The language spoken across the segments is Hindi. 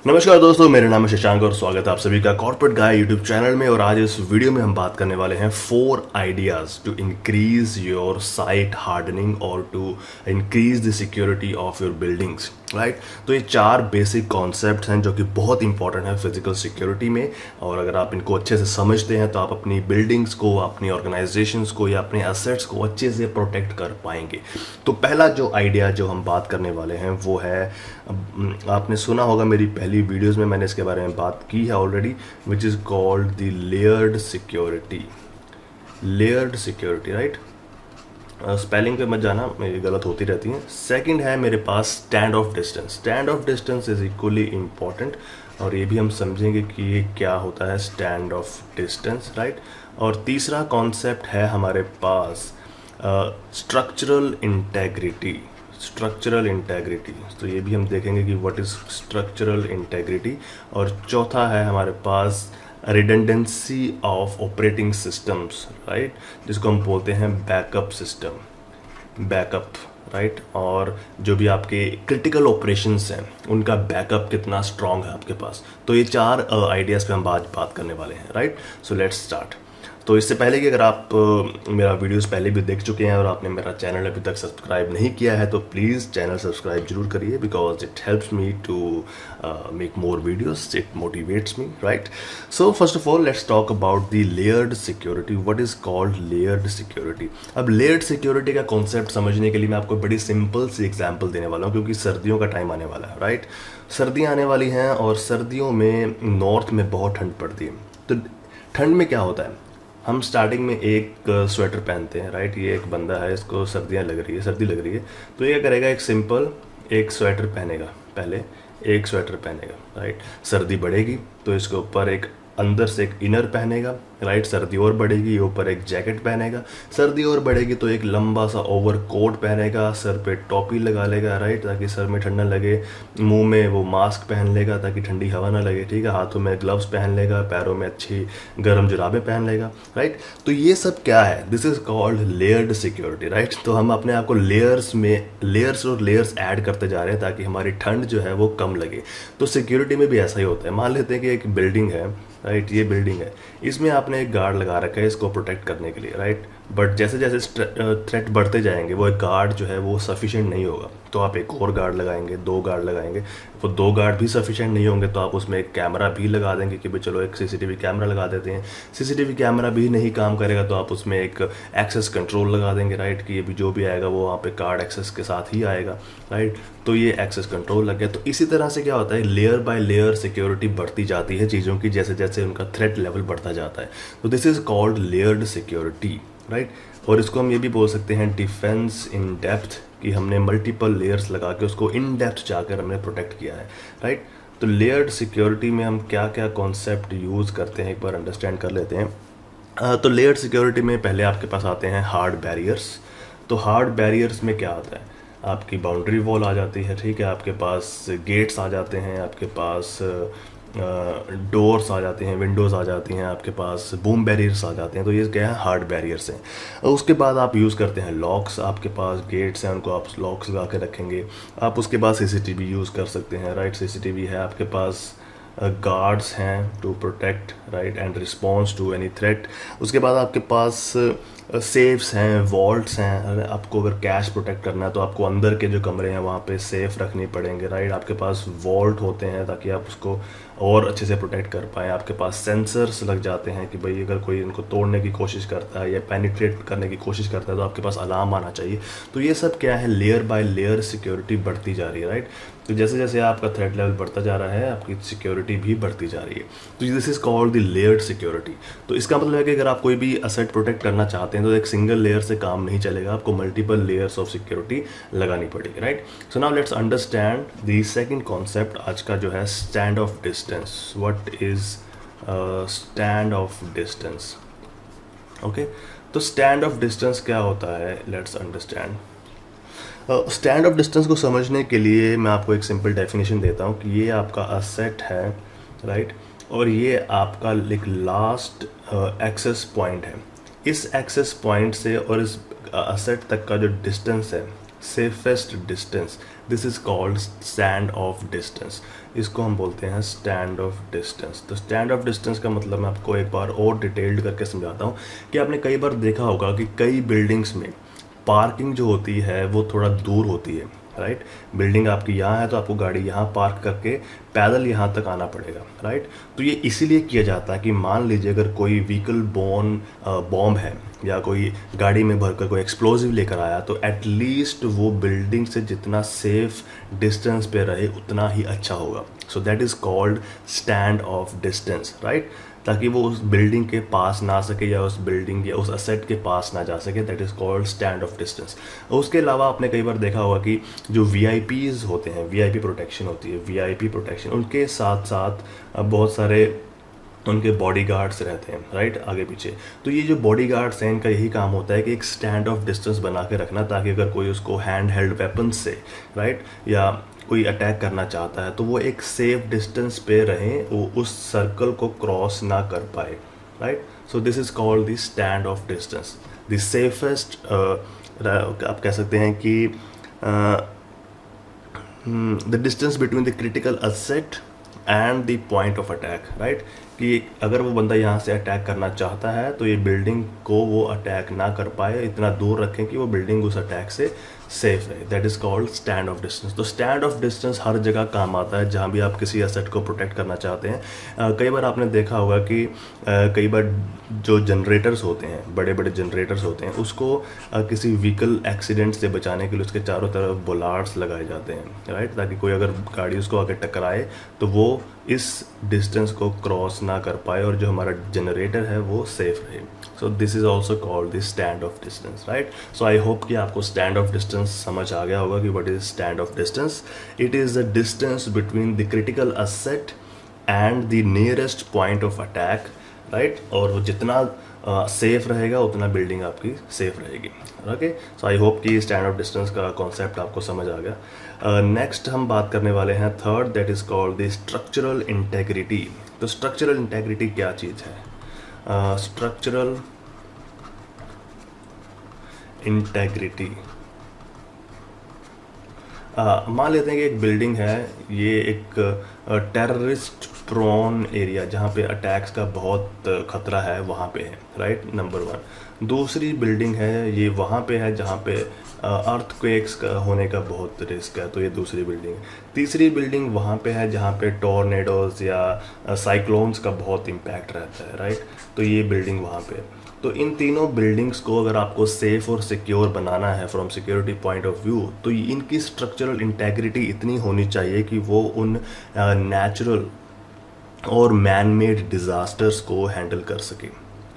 नमस्कार दोस्तों, मेरा नाम है शशांक और स्वागत है आप सभी का कॉर्पोरेट गाय यूट्यूब चैनल में। और आज इस वीडियो में हम बात करने वाले हैं 4 ideas to increase your site hardening और to increase the security of your buildings, right. तो ये 4 बेसिक कॉन्सेप्ट हैं जो कि बहुत इंपॉर्टेंट है फिजिकल सिक्योरिटी में। और अगर आप इनको अच्छे से समझते हैं तो आप अपनी बिल्डिंग्स को, अपनी ऑर्गेनाइजेशंस को या अपने असेट्स को अच्छे से प्रोटेक्ट कर पाएंगे। तो पहला जो आइडिया जो हम बात करने वाले हैं वो है, आपने सुना होगा मेरी पहली वीडियोस में मैंने इसके बारे में बात की है already, which is called the layered security. Layered security, right. Spelling पे मत जाना, मेरी गलत होती रहती हैं। सेकंड है मेरे पास stand off distance. Stand off distance is equally important और ये भी हम समझेंगे कि ये क्या होता है स्टैंड ऑफ डिस्टेंस, राइट। और तीसरा कॉन्सेप्ट है हमारे पास स्ट्रक्चरल इंटेग्रिटी। स्ट्रक्चरल इंटेग्रिटी, तो ये भी हम देखेंगे कि व्हाट इज़ स्ट्रक्चरल इंटेग्रिटी। और चौथा है हमारे पास redundancy of operating systems, right, जिसको हम बोलते हैं बैकअप सिस्टम, बैकअप, राइट। और जो भी आपके क्रिटिकल ऑपरेशंस हैं उनका बैकअप कितना स्ट्रांग है आपके पास। तो ये 4 आइडियाज़ पे हम आज बात करने वाले हैं, राइट। So let's start. तो इससे पहले कि अगर आप मेरा वीडियोस पहले भी देख चुके हैं और आपने मेरा चैनल अभी तक सब्सक्राइब नहीं किया है तो प्लीज़ चैनल सब्सक्राइब जरूर करिए, because it helps me to make more videos, it motivates me, right. So first of all let's talk about the layered security. What is called layered security. अब लेयर्ड सिक्योरिटी का कॉन्सेप्ट समझने के लिए मैं आपको बड़ी सिंपल सी एग्जाम्पल देने वाला हूँ, क्योंकि सर्दियों का टाइम आने वाला है, राइट। सर्दियाँ आने वाली हैं और सर्दियों में नॉर्थ में बहुत ठंड पड़ती है। तो ठंड में क्या होता है, हम स्टार्टिंग में एक स्वेटर पहनते हैं, राइट। ये एक बंदा है, इसको सर्दियाँ लग रही है, सर्दी लग रही है, तो ये करेगा एक सिंपल एक स्वेटर पहनेगा, पहले एक स्वेटर पहनेगा, राइट। सर्दी बढ़ेगी तो इसके ऊपर एक अंदर से एक इनर पहनेगा, राइट। सर्दी और बढ़ेगी, ऊपर एक जैकेट पहनेगा। सर्दी और बढ़ेगी तो एक लंबा सा ओवर कोट पहनेगा, सर पे टोपी लगा लेगा, राइट, ताकि सर में ठंडा लगे। मुंह में वो मास्क पहन लेगा ताकि ठंडी हवा ना लगे, ठीक है। हाथों में ग्लव्स पहन लेगा, पैरों में अच्छी गर्म जुराबें पहन लेगा, राइट। तो ये सब क्या है, this is called layered security, right. तो हम अपने आप को लेयर्स में लेयर्स और लेयर्स ऐड करते जा रहे हैं ताकि हमारी ठंड जो है वो कम लगे। तो सिक्योरिटी में भी ऐसा ही होता है। मान लेते हैं कि एक बिल्डिंग है, राइट, ये बिल्डिंग है, इसमें आपने एक गार्ड लगा रखा है इसको प्रोटेक्ट करने के लिए, राइट। बट जैसे जैसे थ्रेट बढ़ते जाएंगे वो एक गार्ड जो है वो सफिशिएंट नहीं होगा, तो आप एक और गार्ड लगाएंगे, 2 गार्ड लगाएंगे। वो 2 गार्ड भी सफिशिएंट नहीं होंगे तो आप उसमें एक कैमरा भी लगा देंगे कि भाई चलो एक सीसीटीवी कैमरा लगा देते हैं। सीसीटीवी कैमरा भी नहीं काम करेगा तो आप उसमें एक एक्सेस कंट्रोल लगा देंगे, राइट, कि ये भी जो भी आएगा वो वहाँ पे कार्ड एक्सेस के साथ ही आएगा, राइट। तो ये एक्सेस कंट्रोल लग गया। तो इसी तरह से क्या होता है, लेयर बाय लेयर सिक्योरिटी बढ़ती जाती है चीज़ों की, जैसे जैसे उनका थ्रेट लेवल बढ़ता जाता है। तो this is called layered security, right. और इसको हम ये भी बोल सकते हैं डिफेंस इन डेप्थ, कि हमने मल्टीपल लेयर्स लगा के उसको इन डेप्थ जाकर हमने प्रोटेक्ट किया है, राइट। तो लेयर्ड सिक्योरिटी में हम क्या क्या कॉन्सेप्ट यूज़ करते हैं एक बार अंडरस्टैंड कर लेते हैं। तो लेयर्ड सिक्योरिटी में पहले आपके पास आते हैं हार्ड बैरियर्स। तो हार्ड बैरियर्स में क्या आता है, आपकी बाउंड्री वॉल आ जाती है, ठीक है, आपके पास गेट्स आ जाते हैं, आपके पास डोर्स आ जाते हैं, विंडोज़ आ जाती हैं, आपके पास बूम बैरियर्स आ जाते हैं। तो ये क्या है, हार्ड बैरियर्स हैं। उसके बाद आप यूज़ करते हैं लॉक्स। आपके पास गेट्स हैं, उनको आप लॉक्स लगा के रखेंगे। आप उसके बाद सीसीटीवी यूज़ कर सकते हैं, राइट। सीसीटीवी है, आपके पास गार्ड्स हैं to protect, right, and response to any threat. उसके बाद आपके पास सेफ्स हैं, वॉल्ट्स हैं। आपको अगर कैश प्रोटेक्ट करना है तो आपको अंदर के जो कमरे हैं वहाँ पे सेफ रखने पड़ेंगे, राइट। आपके पास वॉल्ट होते हैं ताकि आप उसको और अच्छे से प्रोटेक्ट कर पाएँ। आपके पास सेंसर्स लग जाते हैं कि भाई अगर कोई इनको तोड़ने की कोशिश करता है या पेनिट्रेट करने की कोशिश करता है तो आपके पास अलार्म आना चाहिए। तो ये सब क्या है, लेयर बाय लेयर सिक्योरिटी बढ़ती जा रही है, राइट। तो जैसे जैसे आपका थ्रेट लेवल बढ़ता जा रहा है आपकी सिक्योरिटी भी बढ़ती जा रही है। तो this is called the layered security. तो इसका मतलब है कि अगर आप कोई भी असेट प्रोटेक्ट करना चाहते हैं तो एक सिंगल लेयर से काम नहीं चलेगा, आपको मल्टीपल लेयर्स ऑफ सिक्योरिटी लगानी पड़ेगी, right. So now let's understand the second concept आज का जो है stand off distance. What is stand off distance, okay. तो स्टैंड ऑफ डिस्टेंस क्या होता है, let's understand. Stand off distance को समझने के लिए मैं आपको एक सिंपल डेफिनेशन देता हूँ कि ये आपका असेट है, राइट, और ये आपका एक लास्ट एक्सेस पॉइंट है। इस एक्सेस पॉइंट से और इस असेट तक का जो डिस्टेंस है safest distance, this is called stand off distance. इसको हम बोलते हैं स्टैंड ऑफ डिस्टेंस। तो स्टैंड ऑफ डिस्टेंस का मतलब मैं आपको एक बार और डिटेल्ड करके समझाता हूँ कि आपने कई बार देखा होगा कि कई बिल्डिंग्स में पार्किंग जो होती है वो थोड़ा दूर होती है, राइट। बिल्डिंग आपकी यहाँ है तो आपको गाड़ी यहाँ पार्क करके पैदल यहाँ तक आना पड़ेगा, राइट। तो ये इसीलिए किया जाता है कि मान लीजिए अगर कोई व्हीकल बॉम्ब है या कोई गाड़ी में भरकर कोई एक्सप्लोजिव लेकर आया तो एटलीस्ट वो बिल्डिंग से जितना सेफ डिस्टेंस पे रहे उतना ही अच्छा होगा। So that is called stand off distance, right. ताकि वो उस बिल्डिंग के पास ना सके या उस बिल्डिंग या उस असेट के पास ना जा सके, that is called stand off distance. उसके अलावा आपने कई बार देखा होगा कि जो वीआईपीज़ होते हैं, वीआईपी प्रोटेक्शन होती है, वीआईपी प्रोटेक्शन, उनके साथ साथ बहुत सारे उनके बॉडीगार्ड्स रहते हैं, राइट, आगे पीछे। तो ये जो बॉडीगार्ड्स हैं इनका यही काम होता है कि एक स्टैंड ऑफ डिस्टेंस बना के रखना, ताकि अगर कोई उसको हैंड हेल्ड वेपन्स से, राइट, या कोई अटैक करना चाहता है तो वो एक सेफ डिस्टेंस पे रहें, वो उस सर्कल को क्रॉस ना कर पाए, right. So this is called the stand off distance, the safest. आप कह सकते हैं कि the distance between the critical asset and the point of attack, right. कि अगर वो बंदा यहाँ से अटैक करना चाहता है तो ये बिल्डिंग को वो अटैक ना कर पाए, इतना दूर रखें कि वो बिल्डिंग उस अटैक से सेफ रहे, that is called stand off distance. तो स्टैंड ऑफ डिस्टेंस हर जगह काम आता है जहाँ भी आप किसी एसेट को प्रोटेक्ट करना चाहते हैं। कई बार आपने देखा होगा कि कई बार जो जनरेटर्स होते हैं, बड़े बड़े जनरेटर्स होते हैं, उसको किसी व्हीकल एक्सीडेंट से बचाने के लिए उसके चारों तरफ बोलार्ड्स लगाए जाते हैं, राइट, ताकि कोई अगर गाड़ी उसको आगे टकराए तो वो इस डिस्टेंस को क्रॉस ना कर पाए और जो हमारा जनरेटर है वो सेफ रहे। So this is also called the stand off distance, right. So I hope कि आपको स्टैंड ऑफ डिस्टेंस समझ आ गया होगा कि what is stand off distance. It is the distance between the critical asset and the nearest point of attack, right. और वो जितना सेफ रहेगा उतना बिल्डिंग आपकी सेफ रहेगी, ओके। सो आई होप कि स्टैंड ऑफ डिस्टेंस का कॉन्सेप्ट आपको समझ आ गया। नेक्स्ट हम बात करने वाले हैं third, that is called the structural integrity. तो स्ट्रक्चरल इंटेग्रिटी क्या चीज़ है? स्ट्रक्चरल इंटेग्रिटी, मान लेते हैं कि एक बिल्डिंग है, ये एक टेररिस्ट प्रोन एरिया जहाँ पे अटैक्स का बहुत खतरा है वहाँ पे है, राइट, नंबर वन। दूसरी बिल्डिंग है, ये वहाँ पे है जहाँ पे अर्थक्वेक्स का होने का बहुत रिस्क है, तो ये दूसरी बिल्डिंग है। तीसरी बिल्डिंग वहाँ पे है जहाँ पे टॉर्नेडोज या साइक्लोन्स का बहुत इम्पैक्ट रहता है, राइट, तो ये बिल्डिंग वहाँ पे है। तो इन तीनों बिल्डिंग्स को अगर आपको सेफ और सिक्योर बनाना है from security point of view, तो इनकी स्ट्रक्चरल इंटेग्रिटी इतनी होनी चाहिए कि वो उन नेचुरल और मैन मेड डिज़ास्टर्स को हैंडल कर सके,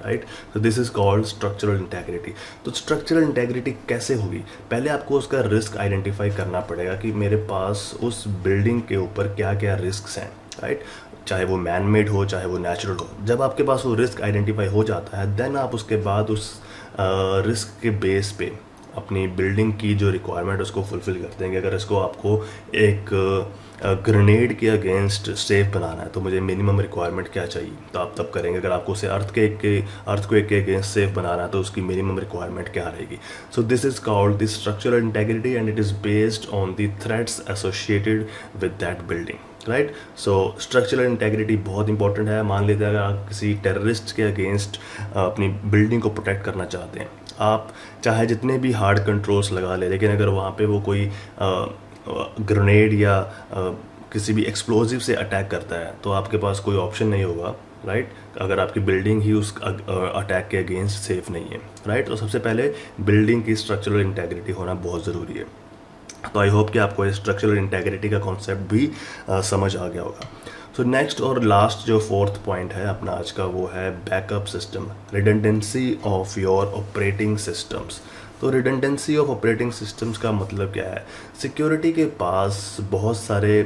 राइट। तो this is called structural integrity. तो स्ट्रक्चरल इंटेग्रिटी कैसे होगी? पहले आपको उसका रिस्क आइडेंटिफाई करना पड़ेगा कि मेरे पास उस बिल्डिंग के ऊपर क्या क्या रिस्क हैं, राइट, चाहे वो मैन मेड हो चाहे वो नेचुरल हो। जब आपके पास वो रिस्क आइडेंटिफाई हो जाता है, देन आप उसके बाद उस रिस्क के बेस पे अपनी बिल्डिंग की जो रिक्वायरमेंट उसको फुलफ़िल कर देंगे। अगर इसको आपको एक ग्रेनेड के अगेंस्ट सेफ बनाना है तो मुझे मिनिमम रिक्वायरमेंट क्या चाहिए, तो आप तब करेंगे। अगर आपको उसे अर्थक्वेक के अगेंस्ट सेफ बनाना है तो उसकी मिनिमम रिक्वायरमेंट क्या रहेगी। So this is called the structural integrity and it is based on the threats associated with that building, right. So structural integrity बहुत इंपॉर्टेंट है। मान लेते हैं अगर आप किसी टेररिस्ट के अगेंस्ट अपनी बिल्डिंग को प्रोटेक्ट करना चाहते हैं, आप चाहे जितने भी हार्ड कंट्रोल्स लगा ले, लेकिन अगर वहाँ पे वो कोई ग्रेनेड या किसी भी एक्सप्लोजिव से अटैक करता है तो आपके पास कोई ऑप्शन नहीं होगा, राइट, अगर आपकी बिल्डिंग ही उस अटैक के अगेंस्ट सेफ नहीं है, राइट। तो सबसे पहले बिल्डिंग की स्ट्रक्चरल इंटेग्रिटी होना बहुत ज़रूरी है। तो आई होप कि आपको स्ट्रक्चरल इंटेग्रिटी का कॉन्सेप्ट भी समझ आ गया होगा। सो नेक्स्ट और लास्ट जो फोर्थ पॉइंट है अपना आज का, वो है backup system, redundancy of your operating systems. तो रिडंडेंसी ऑफ ऑपरेटिंग सिस्टम्स का मतलब क्या है? सिक्योरिटी के पास बहुत सारे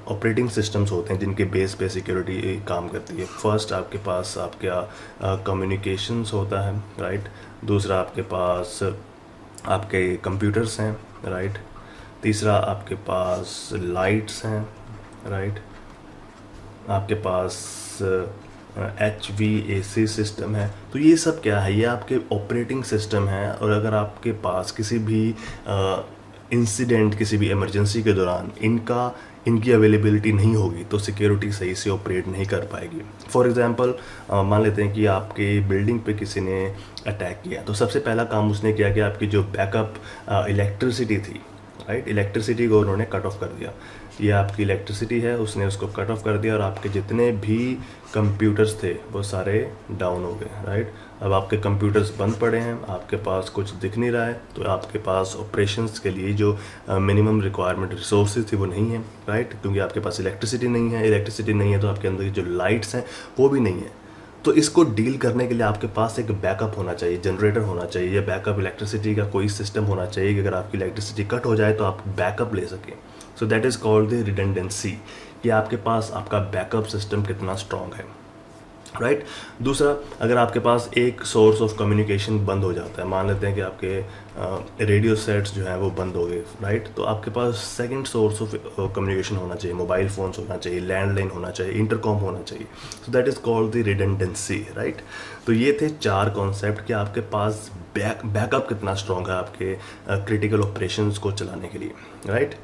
ऑपरेटिंग सिस्टम्स होते हैं जिनके बेस पे सिक्योरिटी काम करती है। फर्स्ट आपके पास आपका कम्युनिकेशंस होता है, राइट। दूसरा आपके पास आपके कंप्यूटर्स हैं, राइट। तीसरा आपके पास लाइट्स हैं, राइट। आपके पास HVAC सिस्टम है। तो ये सब क्या है, ये आपके ऑपरेटिंग सिस्टम है, और अगर आपके पास किसी भी इंसिडेंट, किसी भी इमरजेंसी के दौरान इनकी अवेलेबिलिटी नहीं होगी तो सिक्योरिटी सही से ऑपरेट नहीं कर पाएगी। फॉर एग्जांपल मान लेते हैं कि आपके बिल्डिंग पे किसी ने अटैक किया, तो सबसे पहला काम उसने किया कि आपकी जो बैकअप इलेक्ट्रिसिटी थी, राइट, इलेक्ट्रिसिटी को उन्होंने कट ऑफ कर दिया। ये आपकी इलेक्ट्रिसिटी है, उसने उसको कट ऑफ कर दिया, और आपके जितने भी कंप्यूटर्स थे वो सारे डाउन हो गए, राइट। अब आपके कंप्यूटर्स बंद पड़े हैं, आपके पास कुछ दिख नहीं रहा है, तो आपके पास ऑपरेशंस के लिए जो मिनिमम रिक्वायरमेंट रिसोर्सेज थी वो नहीं है, राइट, क्योंकि आपके पास इलेक्ट्रिसिटी नहीं है, तो आपके अंदर की जो लाइट्स हैं वो भी नहीं है। तो इसको डील करने के लिए आपके पास एक बैकअप होना चाहिए, जनरेटर होना चाहिए, या बैकअप इलेक्ट्रिसिटी का कोई सिस्टम होना चाहिए कि अगर आपकी इलेक्ट्रिसिटी कट हो जाए तो आप बैकअप ले सकें। So that is called the redundancy, कि आपके पास आपका बैकअप सिस्टम कितना स्ट्रॉन्ग है, राइट। दूसरा, अगर आपके पास एक सोर्स ऑफ कम्युनिकेशन बंद हो जाता है, मान लेते हैं कि आपके रेडियो सेट्स जो हैं वो बंद हो गए, राइट, तो आपके पास सेकंड सोर्स ऑफ कम्युनिकेशन होना चाहिए, मोबाइल फ़ोन्स होना चाहिए, लैंडलाइन होना चाहिए, इंटरकॉम होना चाहिए। So that is called the redundancy, right. तो ये थे 4 कॉन्सेप्ट कि आपके पास बैकअप कितना स्ट्रॉन्ग है आपके क्रिटिकल ऑपरेशंस को चलाने के लिए, राइट।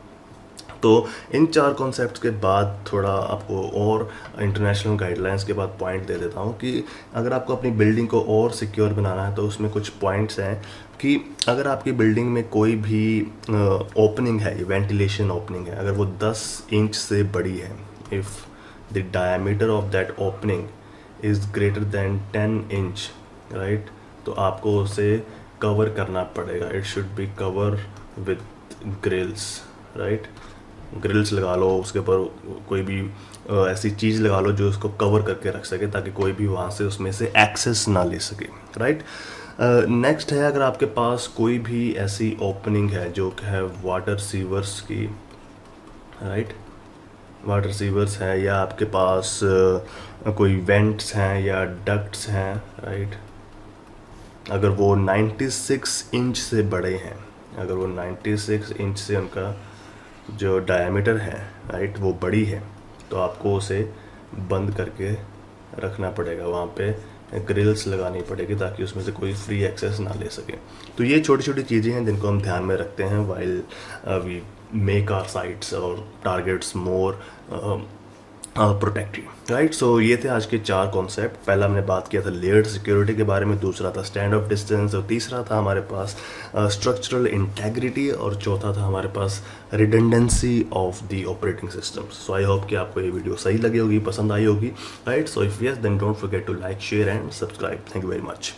तो इन 4 कॉन्सेप्ट्स के बाद थोड़ा आपको और इंटरनेशनल गाइडलाइंस के बाद पॉइंट दे देता हूँ कि अगर आपको अपनी बिल्डिंग को और सिक्योर बनाना है तो उसमें कुछ पॉइंट्स हैं कि अगर आपकी बिल्डिंग में कोई भी ओपनिंग है, वेंटिलेशन ओपनिंग है, अगर वो 10 इंच से बड़ी है, if the diameter of that opening is greater than 10 inch, right, तो आपको उसे कवर करना पड़ेगा। It should be cover with grills, right, grills लगा लो, उसके ऊपर कोई भी ऐसी चीज़ लगा लो जो उसको कवर करके रख सके, ताकि कोई भी वहाँ से उसमें से एक्सेस ना ले सके, राइट। नेक्स्ट है, अगर आपके पास कोई भी ऐसी ओपनिंग है जो कि है वाटर सीवर्स की, राइट, वाटर सीवर्स है, या आपके पास कोई वेंट्स हैं या डक्ट्स हैं, राइट, अगर वो 96 इंच से बड़े हैं, अगर वो 96 इंच से उनका जो डायमीटर है, राइट, वो बड़ी है, तो आपको उसे बंद करके रखना पड़ेगा, वहाँ पे ग्रिल्स लगानी पड़ेगी ताकि उसमें से कोई फ्री एक्सेस ना ले सके। तो ये छोटी छोटी चीज़ें हैं जिनको हम ध्यान में रखते हैं while we make our sites और targets more protective, right. So ये थे आज के 4 कॉन्सेप्ट। पहला हमने बात किया था लेयर्ड सिक्योरिटी के बारे में, दूसरा था स्टैंड ऑफ डिस्टेंस, और तीसरा था हमारे पास स्ट्रक्चरल इंटेग्रिटी, और चौथा था हमारे पास redundancy of the operating systems. So I hope कि आपको ये वीडियो सही लगी होगी, पसंद आई होगी, right. So if yes then don't forget to like, share and subscribe. Thank you very much.